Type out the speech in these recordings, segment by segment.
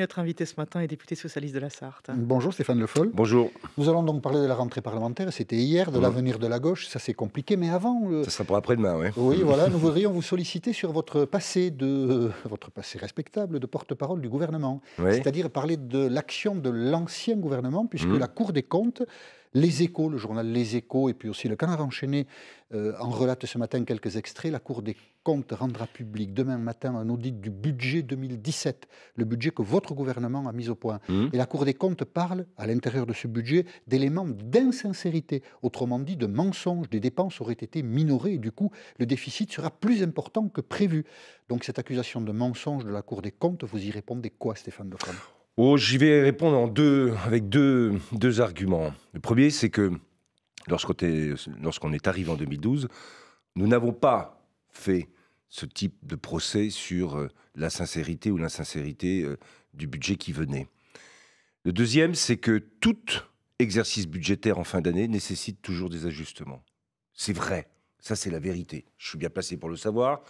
Notre invité ce matin est député socialiste de la Sarthe. Bonjour Stéphane Le Foll. Bonjour. Nous allons donc parler de la rentrée parlementaire. C'était hier, de l'avenir de la gauche. Ça c'est compliqué, mais avant... Ça sera pour après-demain, oui. Oui, voilà, nous voudrions vous solliciter sur votre passé respectable de porte-parole du gouvernement. Oui. C'est-à-dire parler de l'action de l'ancien gouvernement, puisque la Cour des comptes, Les Échos, le journal Les Échos, et puis aussi le Canard enchaîné en relate ce matin quelques extraits. La Cour des comptes rendra public demain matin un audit du budget 2017, le budget que votre gouvernement a mis au point. Et la Cour des comptes parle, à l'intérieur de ce budget, d'éléments d'insincérité, autrement dit de mensonges. Des dépenses auraient été minorées et du coup, le déficit sera plus important que prévu. Donc cette accusation de mensonge de la Cour des comptes, vous y répondez quoi, Stéphane Le Foll ? Oh, j'y vais répondre avec deux arguments. Le premier, c'est que lorsqu'on est arrivé en 2012, nous n'avons pas fait ce type de procès sur la sincérité ou l'insincérité du budget qui venait. Le deuxième, c'est que tout exercice budgétaire en fin d'année nécessite toujours des ajustements. C'est vrai, ça c'est la vérité. Je suis bien placé pour le savoir.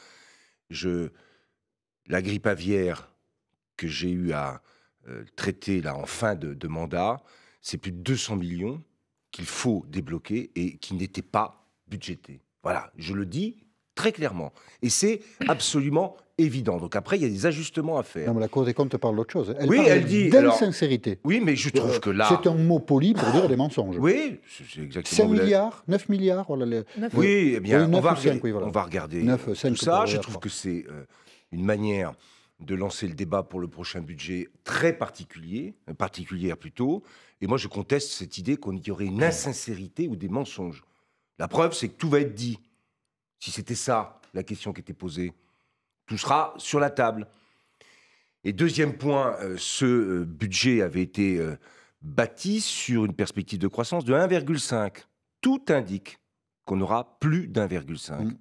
La grippe aviaire que j'ai eu à traiter là en fin de mandat, c'est plus de 200 millions qu'il faut débloquer et qui n'étaient pas budgétés. Voilà, je le dis très clairement. Et c'est absolument évident. Donc après, il y a des ajustements à faire. Non, mais la Cour des comptes parle d'autre chose. Elle dit d'insincérité. Oui, mais je trouve que là... C'est un mot poli pour dire des mensonges. Oui, c'est exactement... 5 milliards, 9 milliards voilà, 9. Oui, eh bien, Oui, on va 5, oui, voilà. on va regarder 9, 5 tout ça. Je pour trouve que c'est une manière de lancer le débat pour le prochain budget très particulière plutôt. Et moi, je conteste cette idée qu'il y aurait une insincérité ou des mensonges. La preuve, c'est que tout va être dit. Si c'était ça, la question qui était posée, tout sera sur la table. Et deuxième point, ce budget avait été bâti sur une perspective de croissance de 1,5. Tout indique qu'on n'aura plus d'1,5.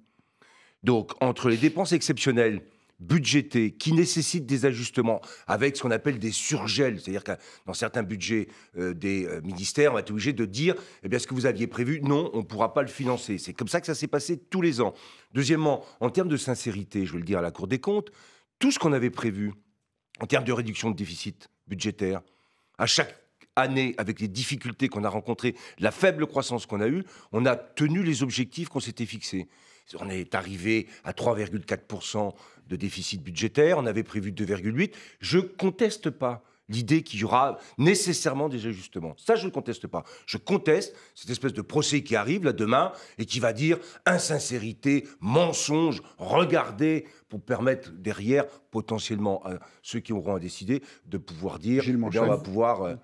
Donc, entre les dépenses exceptionnelles budgétées qui nécessitent des ajustements avec ce qu'on appelle des surgels, c'est-à-dire que dans certains budgets des ministères, on va être obligé de dire eh bien, ce que vous aviez prévu, non, on ne pourra pas le financer. C'est comme ça que ça s'est passé tous les ans. Deuxièmement, en termes de sincérité, je veux le dire à la Cour des comptes, tout ce qu'on avait prévu en termes de réduction de déficit budgétaire, à chaque année, avec les difficultés qu'on a rencontrées, la faible croissance qu'on a eue, on a tenu les objectifs qu'on s'était fixés. On est arrivé à 3,4% de déficit budgétaire, on avait prévu 2,8%. Je ne conteste pas l'idée qu'il y aura nécessairement des ajustements. Ça, je ne conteste pas. Je conteste cette espèce de procès qui arrive là demain et qui va dire insincérité, mensonge, regardez, pour permettre derrière, potentiellement, à ceux qui auront à décider, de pouvoir dire eh bien, on va pouvoir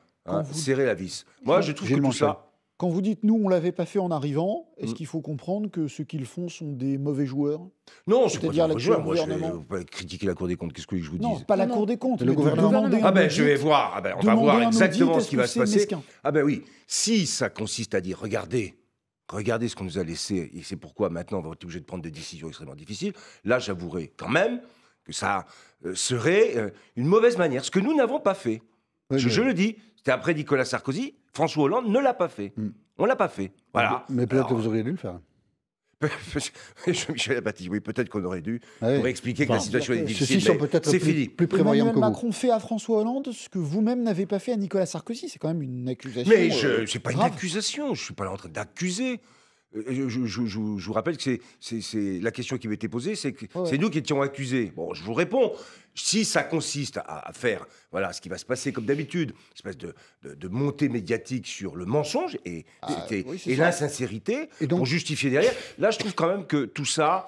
serrer la vis. Moi, je trouve que tout ça... Quand vous dites « nous, on ne l'avait pas fait en arrivant », est-ce qu'il faut comprendre que ceux qui le font sont des mauvais joueurs? Non, c'est pas des mauvais joueurs. Moi, je gouvernement. vais pas critiquer la Cour des comptes. Qu'est-ce que je vous dise? Non, pas la Cour des comptes, le mais de gouvernement. demander un Ah ben, audit. je vais voir. Ah ben, on va Demander voir un exactement audit, ce qui va est-ce se que c'est passer. mesquin? Ah ben oui. Si ça consiste à dire, regardez ce qu'on nous a laissé, et c'est pourquoi maintenant on va être obligé de prendre des décisions extrêmement difficiles, là, j'avouerai quand même que ça serait une mauvaise manière. Ce que nous n'avons pas fait. Oui, je le dis. C'était après Nicolas Sarkozy. François Hollande ne l'a pas fait. On ne l'a pas fait. Voilà. Mais peut-être que vous auriez dû le faire. Michel Apathy, oui, peut-être qu'on aurait dû pour expliquer que la situation est difficile. Ceux-ci sont peut-être plus prévoyants que Emmanuel vous. Macron fait à François Hollande ce que vous-même n'avez pas fait à Nicolas Sarkozy. C'est quand même une accusation. Mais c'est pas une grave. accusation. Je suis pas là en train d'accuser. Je vous rappelle que c'est la question qui m'était posée, c'est que c'est nous qui étions accusés. Bon, je vous réponds. Si ça consiste à faire ce qui va se passer comme d'habitude, une espèce de montée médiatique sur le mensonge et l'insincérité, donc, pour justifier derrière, là, je trouve quand même que tout ça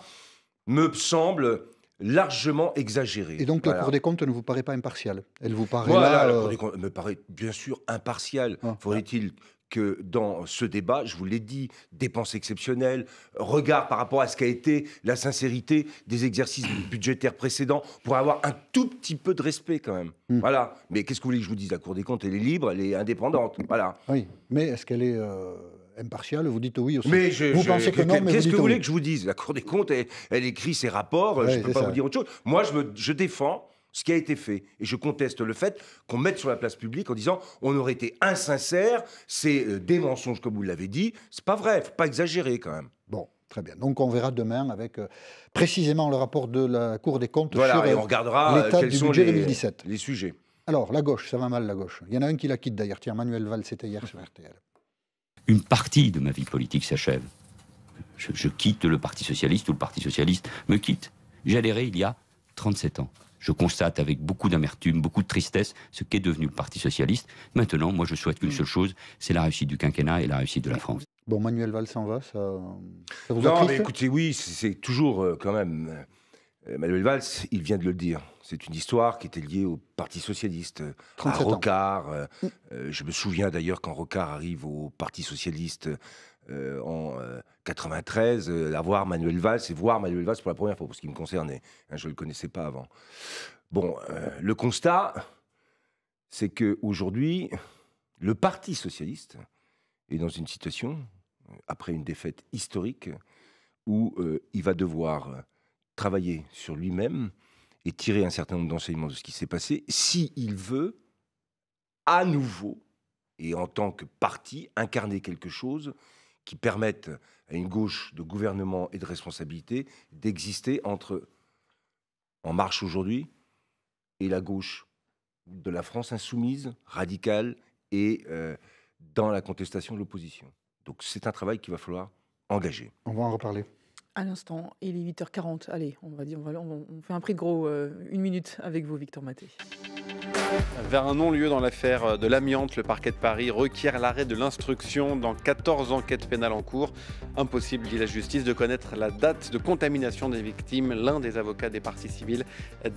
me semble largement exagéré. Et donc la Cour des comptes ne vous paraît pas impartiale? Elle vous paraît la Cour des comptes me paraît bien sûr impartiale. Faudrait-il que dans ce débat, je vous l'ai dit, dépenses exceptionnelles, regard par rapport à ce qu'a été la sincérité des exercices budgétaires précédents, pour avoir un tout petit peu de respect quand même. Voilà. Mais qu'est-ce que vous voulez que je vous dise? La Cour des comptes, elle est libre, elle est indépendante. Voilà. Oui, mais est-ce qu'elle est impartiale? Vous dites oui aussi. Mais vous pensez que non, mais qu'est-ce que vous voulez oui. que je vous dise? La Cour des comptes, elle écrit ses rapports, je ne peux pas vous dire autre chose. Moi, je défends ce qui a été fait. Et je conteste le fait qu'on mette sur la place publique en disant on aurait été insincère, c'est des mensonges comme vous l'avez dit. C'est pas vrai, faut pas exagérer quand même. Bon, très bien. Donc on verra demain avec précisément le rapport de la Cour des comptes Voilà, sur et on regardera l'état quels du sont budget 2017. les sujets. Alors, la gauche, ça va mal, la gauche. Il y en a un qui la quitte d'ailleurs. Tiens, Manuel Valls, c'était hier sur RTL. Une partie de ma vie politique s'achève. Je quitte le Parti Socialiste ou le Parti Socialiste me quitte. J'ai adhéré il y a 37 ans. Je constate avec beaucoup d'amertume, beaucoup de tristesse ce qu'est devenu le Parti Socialiste. Maintenant, moi, je souhaite qu'une seule chose, c'est la réussite du quinquennat et la réussite de la France. Bon, Manuel Valls s'en va, ça vous Non, attriste mais écoutez, oui, c'est toujours quand même... Manuel Valls, il vient de le dire. C'est une histoire qui était liée au Parti Socialiste, à 37 ans. Rocard. Je me souviens d'ailleurs quand Rocard arrive au Parti Socialiste en 93, voir Manuel Valls et voir Manuel Valls pour la première fois, pour ce qui me concernait. Hein, je ne le connaissais pas avant. Bon, le constat, c'est qu'aujourd'hui, le Parti Socialiste est dans une situation, après une défaite historique, où il va devoir travailler sur lui-même et tirer un certain nombre d'enseignements de ce qui s'est passé, s'il veut, à nouveau, et en tant que parti, incarner quelque chose qui permette à une gauche de gouvernement et de responsabilité d'exister entre En Marche aujourd'hui et la gauche de la France insoumise, radicale et dans la contestation de l'opposition. Donc c'est un travail qu'il va falloir engager. On va en reparler. À l'instant, il est 8h40. Allez, on fait un prix de gros, 1 minute avec vous, Victor Maté. Vers un non-lieu dans l'affaire de l'amiante, le parquet de Paris requiert l'arrêt de l'instruction dans 14 enquêtes pénales en cours. Impossible, dit la justice, de connaître la date de contamination des victimes. L'un des avocats des parties civiles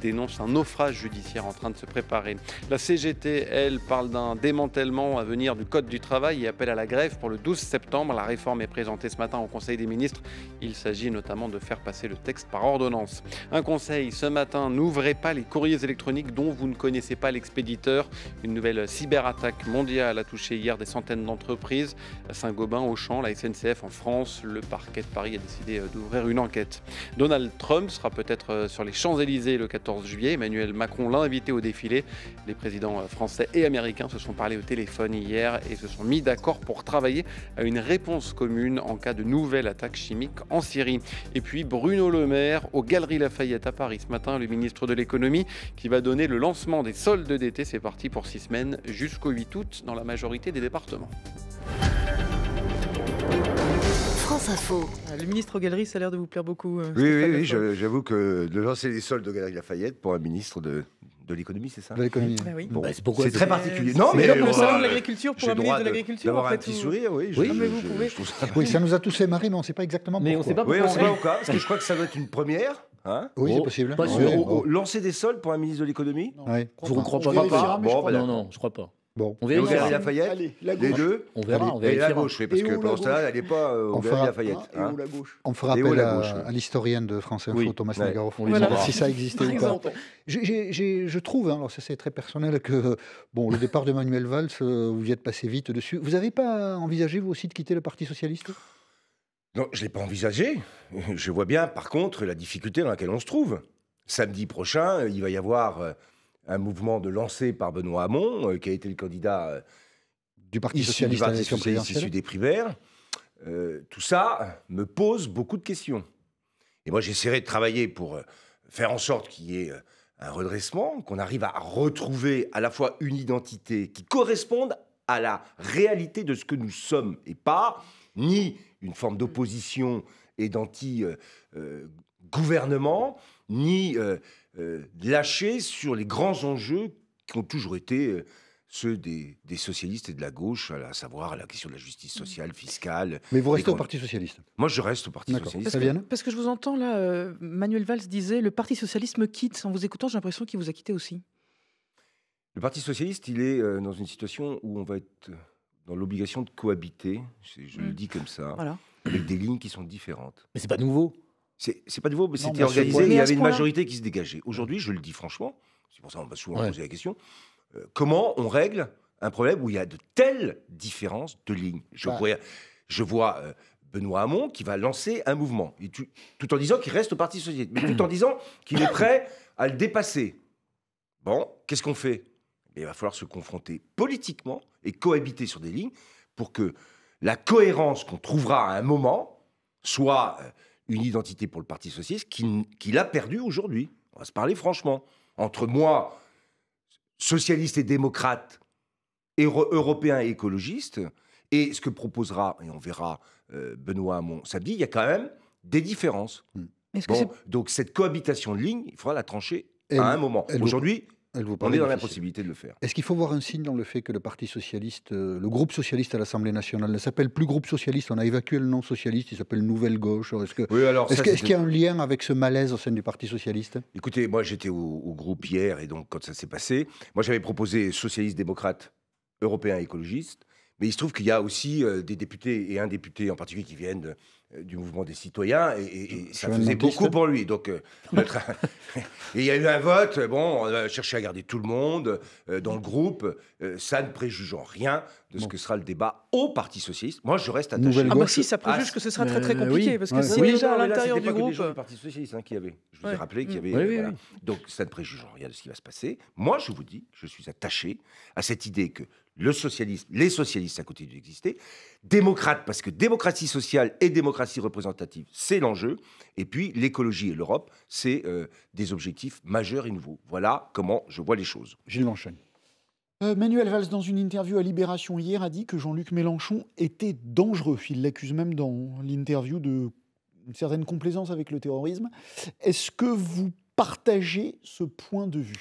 dénonce un naufrage judiciaire en train de se préparer. La CGT, elle, parle d'un démantèlement à venir du Code du travail et appelle à la grève pour le 12 septembre. La réforme est présentée ce matin au Conseil des ministres. Il s'agit notamment de faire passer le texte par ordonnance. Un conseil ce matin, n'ouvrez pas les courriers électroniques dont vous ne connaissez pas l'expéditeur. Une nouvelle cyberattaque mondiale a touché hier des centaines d'entreprises. Saint-Gobain, Auchan, la SNCF en France. Le parquet de Paris a décidé d'ouvrir une enquête. Donald Trump sera peut-être sur les Champs-Élysées le 14 juillet. Emmanuel Macron l'a invité au défilé. Les présidents français et américains se sont parlé au téléphone hier et se sont mis d'accord pour travailler à une réponse commune en cas de nouvelle attaque chimique en Syrie. Et puis Bruno Le Maire aux Galeries Lafayette à Paris ce matin, le ministre de l'économie qui va donner le lancement des soldes d'été. C'est parti pour 6 semaines jusqu'au 8 août dans la majorité des départements. France Info. Le ministre aux Galeries, ça a l'air de vous plaire beaucoup. Oui, j'avoue que de lancer les soldes de Galeries Lafayette pour un ministre de l'économie, c'est ça? De l'économie. Ben oui. Bon, pourquoi c'est très particulier. Non, mais bon, le salon de l'agriculture pour j'ai un le ministre droit de l'agriculture. d'avoir en un fait, petit vous- sourire, oui. Oui, mais vous pouvez. Je trouve ça... Oui, ça nous a tous fait marrer, mais on ne sait pas exactement pourquoi. Mais on sait pas Oui, on pourquoi. sait pas pourquoi, parce que je crois que ça doit être une première. Hein, Oui, Oh, c'est possible. pas Oui, sûr. bon. lancer des soldes pour un ministre de l'économie? Oui. Je ne crois On pas. vérifiera, mais je Bon, crois bah, pas. Non, je crois pas. Bon. On Et au vérifiera. Galeries Lafayette? Allez, la Les gauche. deux? On verra, on Et la vérifiera. gauche, oui, parce Et que où pendant la ce temps-là, elle n'est pas au On Galeries fera- Lafayette. Et hein. où la gauche. On fera Et où appel la gauche, à l'historienne de France Info, Oui, Thomas ouais. Nagaroff, On pour les voir embrasse. si ça existait Par ou pas. exemple. Je trouve, hein, alors ça c'est très personnel, que bon, le départ de Manuel Valls, vous y êtes passé vite dessus. Vous n'avez pas envisagé, vous aussi, de quitter le Parti Socialiste? Non, je ne l'ai pas envisagé. Je vois bien, par contre, la difficulté dans laquelle on se trouve. Samedi prochain, il va y avoir un mouvement de lancé par Benoît Hamon, qui a été le candidat Du Parti issu du Socialiste à Parti l'élection Socialiste, présidentielle? issu des primaires. Tout ça me pose beaucoup de questions. Et moi, j'essaierai de travailler pour faire en sorte qu'il y ait un redressement, qu'on arrive à retrouver à la fois une identité qui corresponde à la réalité de ce que nous sommes, et pas ni une forme d'opposition et d'anti-gouvernement, ni lâcher sur les grands enjeux qui ont toujours été ceux des socialistes et de la gauche, à savoir la question de la justice sociale, fiscale. Mais vous restez Les au Parti Socialiste? Moi, je reste au Parti D'accord. socialiste. Ça vient? Parce que je vous entends là, Manuel Valls disait le Parti socialiste me quitte. En vous écoutant, j'ai l'impression qu'il vous a quitté aussi. Le Parti socialiste, il est dans une situation où on va être dans l'obligation de cohabiter, je le dis comme ça, Voilà. avec des lignes qui sont différentes. Mais c'est pas nouveau. C'est pas nouveau, mais Non, c'était mais à ce organisé point- et il Mais y à avait ce une point-là. majorité qui se dégageait. Aujourd'hui, je le dis franchement, c'est pour ça qu'on m'a souvent Ouais. posé la question, comment on règle un problème où il y a de telles différences de lignes? Je vois Benoît Hamon qui va lancer un mouvement, et tout en disant qu'il reste au Parti socialiste, mais tout en disant qu'il est prêt à le dépasser. Bon, qu'est-ce qu'on fait? Il va falloir se confronter politiquement et cohabiter sur des lignes pour que la cohérence qu'on trouvera à un moment soit une identité pour le Parti socialiste qu'il a perdue aujourd'hui. On va se parler franchement. Entre moi, socialistes et démocrates, européens et écologistes, et ce que proposera, et on verra Benoît Hamon samedi, il y a quand même des différences. Est-ce que Bon, donc cette cohabitation de lignes, il faudra la trancher à un moment. elle vous- Aujourd'hui, Elle vous on paraît est dans difficile. l'impossibilité de le faire. Est-ce qu'il faut voir un signe dans le fait que le Parti socialiste, le groupe socialiste à l'Assemblée nationale ne s'appelle plus groupe socialiste, on a évacué le nom socialiste, il s'appelle Nouvelle Gauche. Oui, alors ça, Est-ce qu'il y a un lien avec ce malaise au sein du Parti socialiste? Écoutez, moi j'étais au groupe hier, et donc quand ça s'est passé, moi j'avais proposé socialiste, démocrate, européen, écologiste, mais il se trouve qu'il y a aussi des députés, et un député en particulier qui viennent du mouvement des citoyens, et ça Chemin faisait Baptiste. beaucoup pour lui. Donc, et il y a eu un vote, bon, on a cherché à garder tout le monde dans le groupe, ça ne préjuge en rien de ce que sera le débat au Parti socialiste. Moi je reste attaché. Nouvelle Ah bah gauche. si, ça préjuge que ce sera très très oui. compliqué, parce que Ouais. si Oui, déjà à mais là, l'intérieur c'était du pas que groupe... des gens du Parti socialiste qui y avait. Je vous ai Ouais. rappelé qu'il y avait. Oui, oui, voilà. oui. Donc ça ne préjuge en rien de ce qui va se passer. Moi, je vous dis, je suis attaché à cette idée que le socialisme, les socialistes, ça continue d'exister. Démocrate, parce que démocratie sociale et démocratie représentative, c'est l'enjeu. Et puis l'écologie et l'Europe, c'est des objectifs majeurs et nouveaux. Voilà comment je vois les choses. Gilles Manchon. Manuel Valls, dans une interview à Libération hier, a dit que Jean-Luc Mélenchon était dangereux. Il l'accuse même dans l'interview d'une certaine complaisance avec le terrorisme. Est-ce que vous partagez ce point de vue?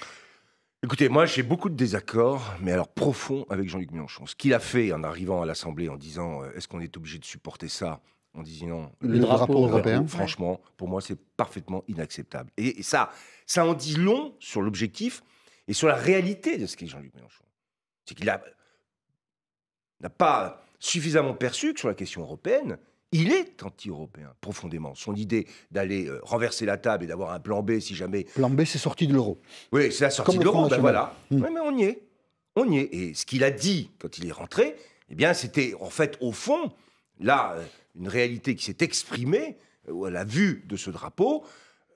Écoutez, moi j'ai beaucoup de désaccords, mais alors profonds avec Jean-Luc Mélenchon. Ce qu'il a fait en arrivant à l'Assemblée en disant est-ce qu'on est obligé de supporter ça, en disant Le drapeau européen. franchement, pour moi c'est parfaitement inacceptable. Et ça en dit long sur l'objectif et sur la réalité de ce qu'est Jean-Luc Mélenchon. C'est qu'il n'a pas suffisamment perçu que sur la question européenne, il est anti-européen, profondément. Son idée d'aller renverser la table et d'avoir un plan B si jamais... Plan B, c'est sorti de l'euro. Oui, c'est la sortie Comme de le Front l'euro, ben National. voilà. Oui, mais on y est. On y est. Et ce qu'il a dit quand il est rentré, eh bien, c'était en fait, au fond, là, une réalité qui s'est exprimée à la vue de ce drapeau.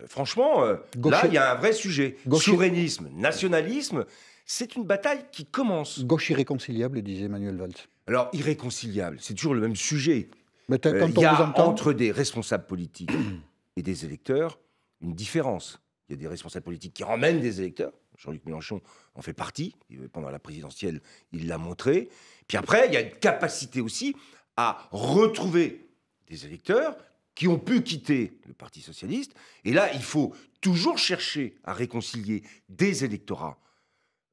Franchement, là, Gaucher. il y a un vrai sujet. Gaucher. Souverainisme, nationalisme, c'est une bataille qui commence. Gauche irréconciliable, disait Manuel Valls. Alors, irréconciliable, c'est toujours le même sujet. Mais quand Il on y vous a entend, entre des responsables politiques et des électeurs une différence. Il y a des responsables politiques qui emmènent des électeurs. Jean-Luc Mélenchon en fait partie. Pendant la présidentielle, il l'a montré. Puis après, il y a une capacité aussi à retrouver des électeurs qui ont pu quitter le Parti socialiste. Et là, il faut toujours chercher à réconcilier des électorats.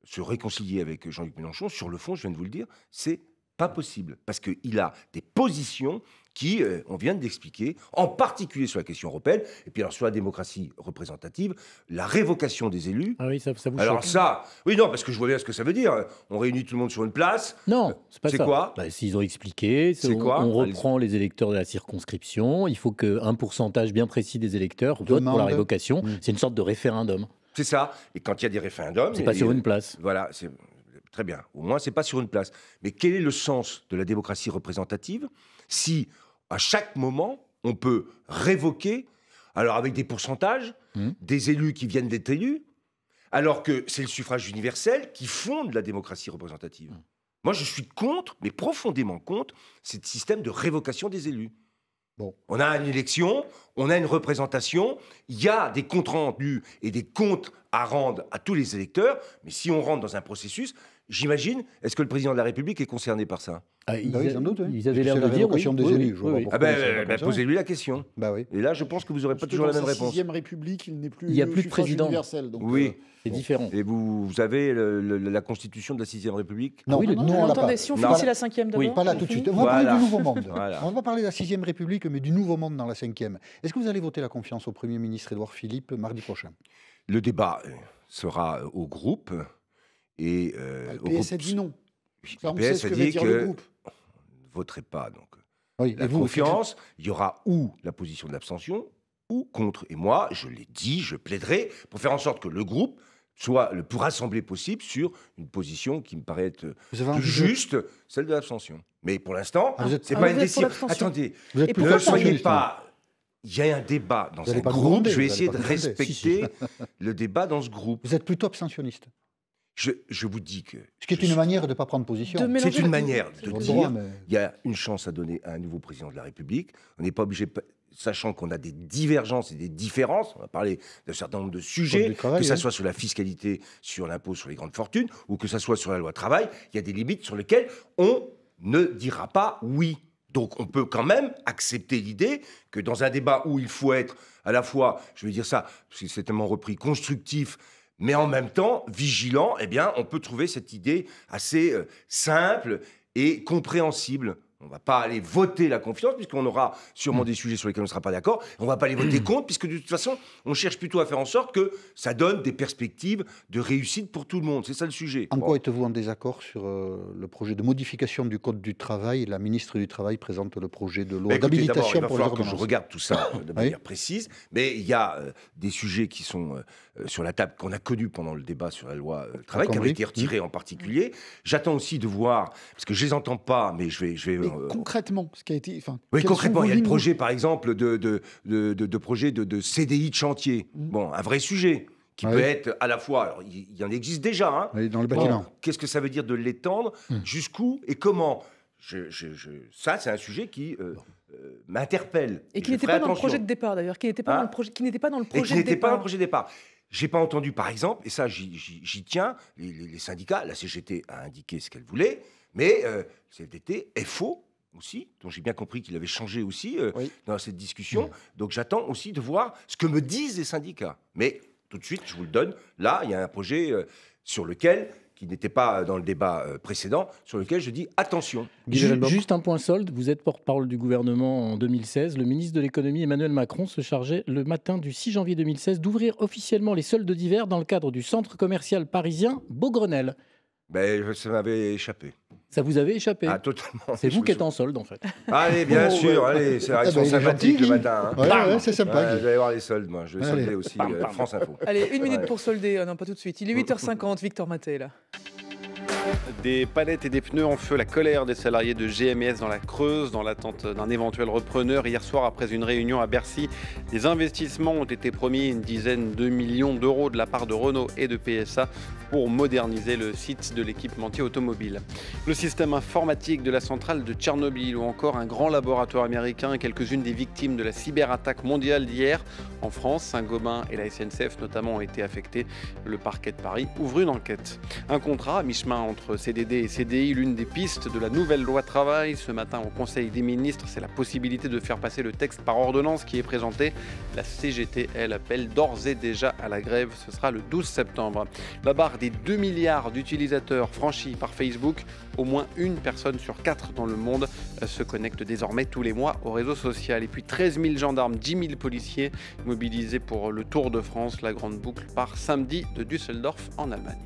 Se réconcilier avec Jean-Luc Mélenchon, sur le fond, je viens de vous le dire, c'est pas possible. Parce qu'il a des positions qui, on vient de l'expliquer, en particulier sur la question européenne, et puis alors sur la démocratie représentative, la révocation des élus. Ah oui, ça vous Alors choque. ça, oui, non, parce que je vois bien ce que ça veut dire. On réunit tout le monde sur une place. Non, c'est pas c'est ça. quoi Bah, s'ils ont expliqué, C'est on, quoi on reprend les électeurs de la circonscription. Il faut qu'un pourcentage bien précis des électeurs vote pour la Demande. révocation. C'est une sorte de référendum. C'est ça. Et quand il y a des référendums... C'est pas et- sur une place. Voilà, c'est très bien. Au moins, c'est pas sur une place. Mais quel est le sens de la démocratie représentative si, à chaque moment, on peut révoquer, alors avec des pourcentages, des élus qui viennent d'être élus, alors que c'est le suffrage universel qui fonde la démocratie représentative. Moi, je suis contre, mais profondément contre, ce système de révocation des élus. Bon. On a une élection, on a une représentation, il y a des comptes rendus et des comptes à rendre à tous les électeurs, mais si on rentre dans un processus, j'imagine, est-ce que le président de la République est concerné par ça? Ah, Bah oui, sans doute, oui. ils avaient C'est l'air la de dire oui. révocation des oui, élus, oui, je vois oui, pas oui. Ah Pourquoi ben, posez-lui la question. Bah oui. Et là, je pense que vous n'aurez pas Parce que toujours la dans même sa réponse. sixième République, il n'est plus Il y a le plus de suffrage président. universel, donc, Oui. C'est différent. Et vous avez la constitution de la 6e République? Non, Oui, nous, on l'a pas. Attendez, si on Non. finit la 5e d'abord. Oui, Pas là tout de suite. On va Voilà. parler du Nouveau Monde. Voilà. On va pas parler de la 6e République, mais du Nouveau Monde dans la 5e. Est-ce que vous allez voter la confiance au Premier ministre Édouard Philippe mardi prochain? Le débat sera au groupe. Et, le au PS a groupe- dit non. Oui, Ça, on le sait PS ce a que va dit dire que le groupe. on ne voterait pas. Donc, Oui, la et vous, confiance, il y aura ou la position de l'abstention ou contre. Et moi, je l'ai dit, je plaiderai pour faire en sorte que le groupe soit le plus rassemblé possible sur une position qui me paraît être vous avez plus envie de- juste, celle de l'abstention. Mais pour l'instant, Ah, vous êtes- c'est ah, pas vous une êtes pour décision. l'abstention. Attendez, Vous êtes Et plus ne pourquoi soyez abstentionniste, hein. pas. Il y a un débat dans Vous allez un pas nous groupe. demander, Je vais vous essayer allez de pas nous demander. respecter le débat dans ce groupe. Vous êtes plutôt abstentionniste. Je vous dis que Ce qui est une manière de ne pas prendre position. De mélanger c'est une les- manière de Votre dire droit, mais- il y a une chance à donner à un nouveau président de la République. On n'est pas obligé sachant qu'on a des divergences et des différences, on va parler d'un certain nombre de sujets, que ça soit sur la fiscalité, sur l'impôt sur les grandes fortunes, ou que ça soit sur la loi travail, il y a des limites sur lesquelles on ne dira pas oui. Donc on peut quand même accepter l'idée que dans un débat où il faut être à la fois, je vais dire ça, parce que c'est tellement repris, constructif, mais en même temps vigilant, eh bien on peut trouver cette idée assez simple et compréhensible. On ne va pas aller voter la confiance, puisqu'on aura sûrement des sujets sur lesquels on ne sera pas d'accord. On ne va pas les voter contre, puisque de toute façon, on cherche plutôt à faire en sorte que ça donne des perspectives de réussite pour tout le monde. C'est ça le sujet. En quoi êtes-vous en désaccord sur le projet de modification du Code du travail? La ministre du Travail présente le projet de loi d'habilitation pour les ordonnances. Il va falloir que je regarde tout ça de manière précise, mais il y a des sujets qui sont sur la table, qu'on a connus pendant le débat sur la loi travail, qui avaient été retirés en particulier. J'attends aussi de voir, parce que je ne les entends pas, mais je vais concrètement, ce qui a été... Oui, concrètement, il y a le projet, par exemple, de projet de CDI de chantier. Bon, un vrai sujet qui peut être à la fois... Alors, il y en existe déjà. Hein. Dans le bâtiment. Bon, qu'est-ce que ça veut dire de l'étendre? Jusqu'où et comment? Ça, c'est un sujet qui m'interpelle. Et qui n'était pas dans le projet de départ, d'ailleurs. Qui n'était pas dans le projet de départ. J'ai pas entendu, par exemple, et ça, j'y tiens, les syndicats, la CGT a indiqué ce qu'elle voulait, mais CFDT, FO aussi, dont j'ai bien compris qu'il avait changé aussi dans cette discussion. Donc j'attends aussi de voir ce que me disent les syndicats. Mais tout de suite, je vous le donne, là, il y a un projet sur lequel, qui n'était pas dans le débat précédent, sur lequel je dis attention. Juste un point solde, vous êtes porte-parole du gouvernement en 2016. Le ministre de l'économie Emmanuel Macron se chargeait le matin du 6 janvier 2016 d'ouvrir officiellement les soldes d'hiver dans le cadre du centre commercial parisien Beaugrenelle. Ben, ça m'avait échappé. Ça vous avait échappé? Ah, totalement. C'est vous qui êtes en solde, en fait. Allez, bien sûr, allez, c'est vrai, ils sont sympathiques le matin. Hein. Ouais, c'est sympa. Je vais aller voir les soldes, moi. Je vais solder aussi France Info. Allez, une minute pour solder. Non, pas tout de suite. Il est 8h50, Victor Maté, là. Des palettes et des pneus en feu, la colère des salariés de GMS dans la Creuse, dans l'attente d'un éventuel repreneur. Hier soir, après une réunion à Bercy, des investissements ont été promis, une dizaine de millions d'euros de la part de Renault et de PSA pour moderniser le site de l'équipementier automobile. Le système informatique de la centrale de Tchernobyl ou encore un grand laboratoire américain et quelques-unes des victimes de la cyberattaque mondiale d'hier. En France, Saint-Gobain et la SNCF notamment ont été affectés. Le parquet de Paris ouvre une enquête. Un contrat à mi-chemin entre CDD et CDI, l'une des pistes de la nouvelle loi travail. Ce matin au Conseil des ministres, c'est la possibilité de faire passer le texte par ordonnance qui est présenté. La CGT, elle, appelle d'ores et déjà à la grève. Ce sera le 12 septembre. La barre des 2 milliards d'utilisateurs franchis par Facebook, au moins une personne sur 4 dans le monde se connecte désormais tous les mois au réseau social. Et puis 13 000 gendarmes, 10 000 policiers mobilisés pour le Tour de France. La grande boucle part samedi de Düsseldorf en Allemagne.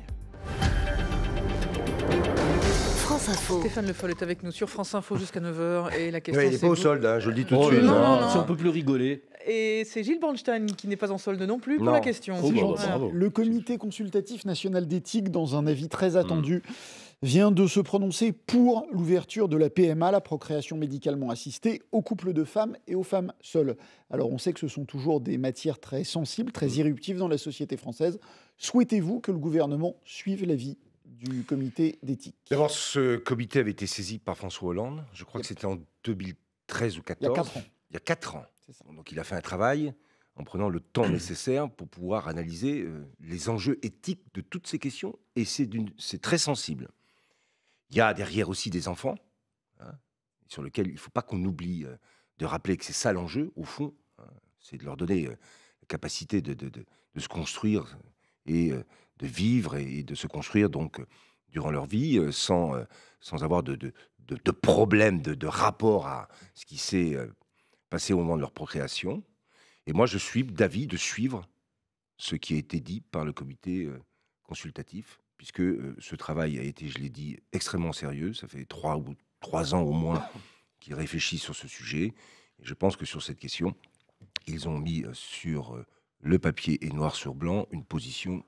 France Info. Stéphane Le Foll est avec nous sur France Info jusqu'à 9h. Et la question, Il n'est pas au solde, hein, je le dis tout de suite. Non. Si on peut plus rigoler. Et c'est Gilles Bornstein qui n'est pas en solde non plus pour la question. Bravo. Le Comité consultatif national d'éthique, dans un avis très attendu, vient de se prononcer pour l'ouverture de la PMA, la procréation médicalement assistée, aux couples de femmes et aux femmes seules. Alors on sait que ce sont toujours des matières très sensibles, très irruptives dans la société française. Souhaitez-vous que le gouvernement suive l'avis du comité d'éthique? D'abord, ce comité avait été saisi par François Hollande. Je crois que c'était en 2013 ou 2014. Il y a 4 ans. Il y a 4 ans. C'est ça. Donc il a fait un travail en prenant le temps nécessaire pour pouvoir analyser les enjeux éthiques de toutes ces questions. Et c'est très sensible. Il y a derrière aussi des enfants, sur lesquels il ne faut pas qu'on oublie de rappeler que c'est ça l'enjeu, au fond. C'est de leur donner la capacité de se construire et de vivre et de se construire donc durant leur vie sans avoir de problème, de rapport à ce qui s'est passé au moment de leur procréation. Et moi, je suis d'avis de suivre ce qui a été dit par le comité consultatif, puisque ce travail a été, je l'ai dit, extrêmement sérieux. Ça fait 3 ans au moins qu'ils réfléchissent sur ce sujet. Et je pense que sur cette question, ils ont mis sur le papier et noir sur blanc une position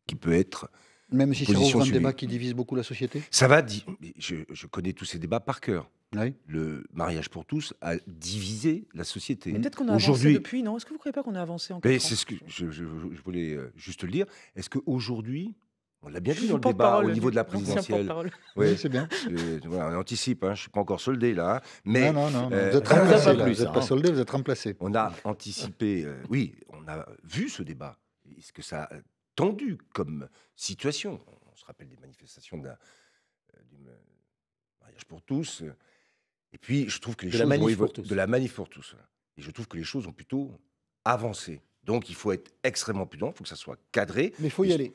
qui peut être... Même si c'est un débat qui divise beaucoup la société? Ça va, je connais tous ces débats par cœur. Oui. Le mariage pour tous a divisé la société. Mais peut-être qu'on a avancé depuis, non? Est-ce que vous ne croyez pas qu'on a avancé en 4 ans? C'est ce que je voulais juste le dire. Est-ce qu'aujourd'hui, On l'a bien vu dans le débat au niveau de la présidentielle. Oui, c'est bien. Voilà, on anticipe, hein, je ne suis pas encore soldé là. Mais, non, vous êtes remplacé. Vous n'êtes pas soldé, vous êtes remplacé. On a anticipé, oui, on a vu ce débat. Et ce que ça a tendu comme situation. On se rappelle des manifestations du mariage pour tous. Et puis, je trouve que les choses de la manif pour tous. Et je trouve que les choses ont plutôt avancé. Donc, il faut être extrêmement prudent, il faut que ça soit cadré. Mais il faut y aller.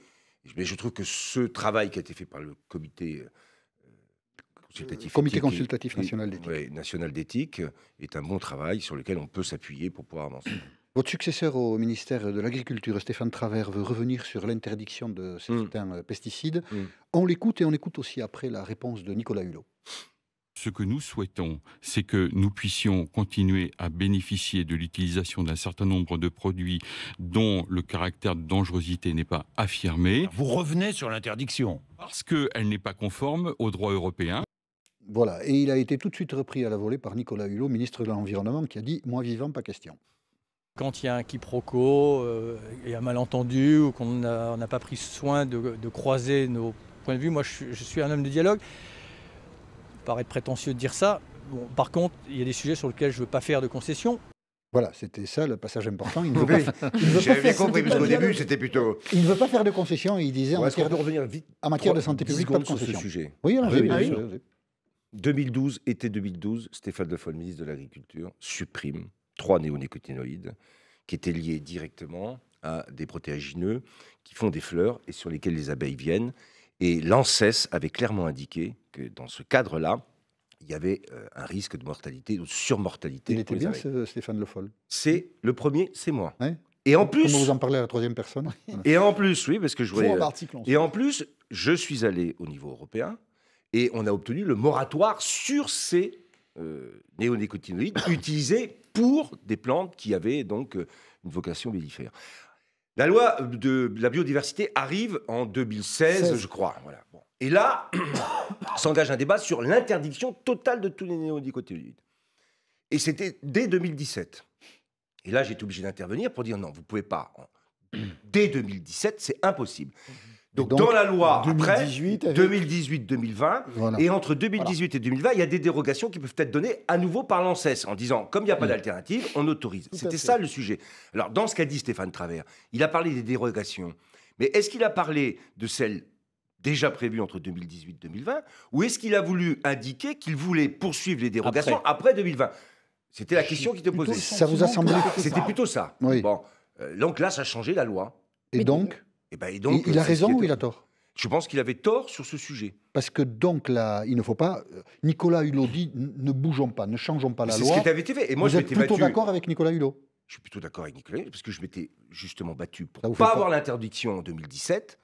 Mais je trouve que ce travail qui a été fait par le comité consultatif national d'éthique est un bon travail sur lequel on peut s'appuyer pour pouvoir avancer. Votre successeur au ministère de l'Agriculture, Stéphane Travert, veut revenir sur l'interdiction de certains pesticides. On l'écoute et on écoute aussi après la réponse de Nicolas Hulot. Ce que nous souhaitons, c'est que nous puissions continuer à bénéficier de l'utilisation d'un certain nombre de produits dont le caractère de dangerosité n'est pas affirmé. Vous revenez sur l'interdiction. Parce qu'elle n'est pas conforme au droit européen. Voilà, et il a été tout de suite repris à la volée par Nicolas Hulot, ministre de l'Environnement, qui a dit « moi vivant, pas question ». Quand il y a un quiproquo et un malentendu ou qu'on n'a pas pris soin de croiser nos points de vue, moi je suis un homme de dialogue. Ça paraît prétentieux de dire ça. Bon, par contre, il y a des sujets sur lesquels je ne veux pas faire de concessions. Voilà, c'était ça le passage important. Il ne veut pas, j'avais bien compris, parce qu'au début, c'était plutôt... Il ne veut pas faire de concessions, et il disait en matière de santé publique, pas de sur concessions. ce sujet. Oui, alors oui. 2012, été 2012, Stéphane Le Foll, ministre de l'Agriculture, supprime 3 néonicotinoïdes qui étaient liés directement à des protéagineux qui font des fleurs et sur lesquels les abeilles viennent. Et l'ANSES avait clairement indiqué que dans ce cadre-là, il y avait un risque de mortalité, de surmortalité. Il était bien, Stéphane Le Foll. C'est le premier, c'est moi. Ouais. Et en plus, comment vous en parlez à la troisième personne? Et en plus, oui, parce que je voulais. Et en plus, je suis allé au niveau européen et on a obtenu le moratoire sur ces néonicotinoïdes utilisés pour des plantes qui avaient donc une vocation mellifère. La loi de la biodiversité arrive en 2016, je crois. Voilà. Bon. Et là, s'engage un débat sur l'interdiction totale de tous les néonicotinoïdes. Et c'était dès 2017. Et là, j'ai été obligé d'intervenir pour dire non, vous ne pouvez pas. Dès 2017, c'est impossible. Donc, dans la loi, 2018-2020, voilà. Et entre 2018 et 2020, il y a des dérogations qui peuvent être données à nouveau par l'ANSES en disant, comme il n'y a pas d'alternative, on autorise. C'était ça le sujet. Alors, dans ce qu'a dit Stéphane Travert, il a parlé des dérogations. Mais est-ce qu'il a parlé de celles déjà prévues entre 2018 et 2020 ou est-ce qu'il a voulu indiquer qu'il voulait poursuivre les dérogations après 2020 ? C'était la question qui était posée. Ça vous a semblé ? C'était plutôt ça. Oui. Bon, donc là, ça a changé la loi. Et donc il a raison ou il a tort? Je pense qu'il avait tort sur ce sujet. Parce que donc là, il ne faut pas... Nicolas Hulot dit, ne bougeons pas, ne changeons pas la loi. C'est ce qui avait été fait. Et moi, vous êtes plutôt d'accord avec Nicolas Hulot? Je suis plutôt d'accord avec Nicolas Hulot, parce que je m'étais justement battu pour ne pas avoir l'interdiction en 2017.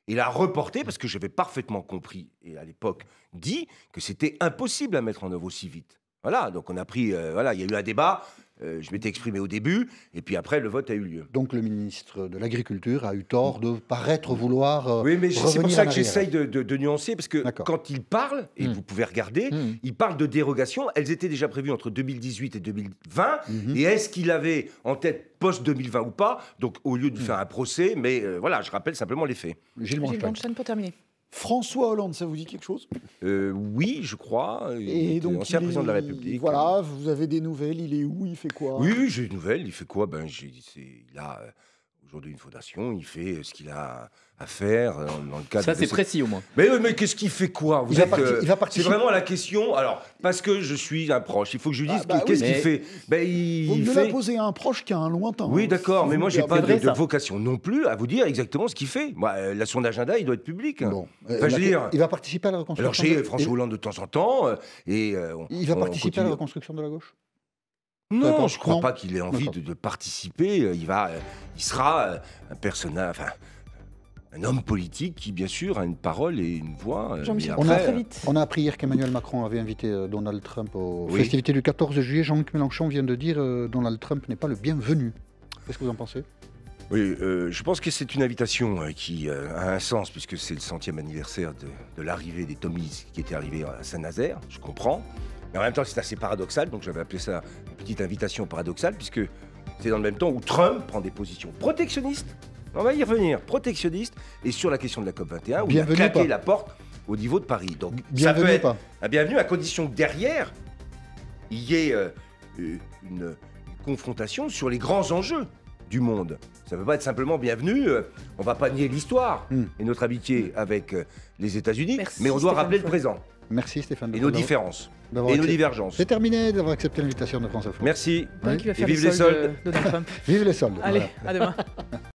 Il a reporté, parce que j'avais parfaitement compris, et à l'époque dit, que c'était impossible à mettre en œuvre aussi vite. Voilà, donc on a pris... voilà, il y a eu un débat... je m'étais exprimé au début, et puis après, le vote a eu lieu. Donc le ministre de l'Agriculture a eu tort de paraître vouloir oui, mais c'est pour ça que j'essaye de nuancer, parce que quand il parle, et vous pouvez regarder, il parle de dérogations, elles étaient déjà prévues entre 2018 et 2020, et est-ce qu'il avait en tête post-2020 ou pas? Donc au lieu de faire un procès, mais voilà, je rappelle simplement les faits. Gilles Blanchon pour terminer. François Hollande, ça vous dit quelque chose? Oui, je crois. Et donc, ancien président de la République. Voilà, vous avez des nouvelles, il est où, il fait quoi? Oui, j'ai des nouvelles, il fait quoi? Il a aujourd'hui une fondation, il fait ce qu'il a à faire dans le cadre... Ça, c'est précis au moins. Mais qu'est-ce qu'il fait quoi? Il va participer. C'est vraiment la question. Alors, parce que je suis un proche, il faut que je lui dise qu'est-ce qu'il fait. Vous me la posez à un proche qui a un lointain. Oui, d'accord, mais moi, je n'ai pas de vocation non plus à vous dire exactement ce qu'il fait. Son agenda, il doit être public. Bon. Enfin, je veux dire... Il va participer à la reconstruction. Alors, j'ai François Hollande de temps en temps. Il va participer à la reconstruction de la gauche? Non, je ne crois pas qu'il ait envie de participer. Il sera un personnage... Enfin, un homme politique qui, bien sûr, a une parole et une voix. On a appris hier qu'Emmanuel Macron avait invité Donald Trump aux festivités du 14 juillet. Jean-Luc Mélenchon vient de dire Donald Trump n'est pas le bienvenu. Qu'est-ce que vous en pensez? Oui, je pense que c'est une invitation qui a un sens, puisque c'est le 100e anniversaire de l'arrivée des Tomies qui était arrivé à Saint-Nazaire, je comprends. Mais en même temps, c'est assez paradoxal, donc j'avais appelé ça une petite invitation paradoxale, puisque c'est dans le même temps où Trump prend des positions protectionnistes On va y revenir. Protectionniste et sur la question de la COP21, où Bienvenue il a claqué pas. la porte au niveau de Paris. Donc, Bienvenue ça peut être pas. un bienvenu à condition que derrière, il y ait une confrontation sur les grands enjeux du monde. Ça ne peut pas être simplement bienvenu. On ne va pas nier l'histoire et notre amitié avec les États-Unis, Merci, mais on doit Stéphane rappeler le Foll. présent Merci Stéphane. et nos différences d'avoir et nos accepté- divergences. C'est terminé d'avoir accepté l'invitation de France Info. Merci Donc, il va et faire vive les les soldes. Donald Trump. Vive les soldes. Allez, Voilà. à demain.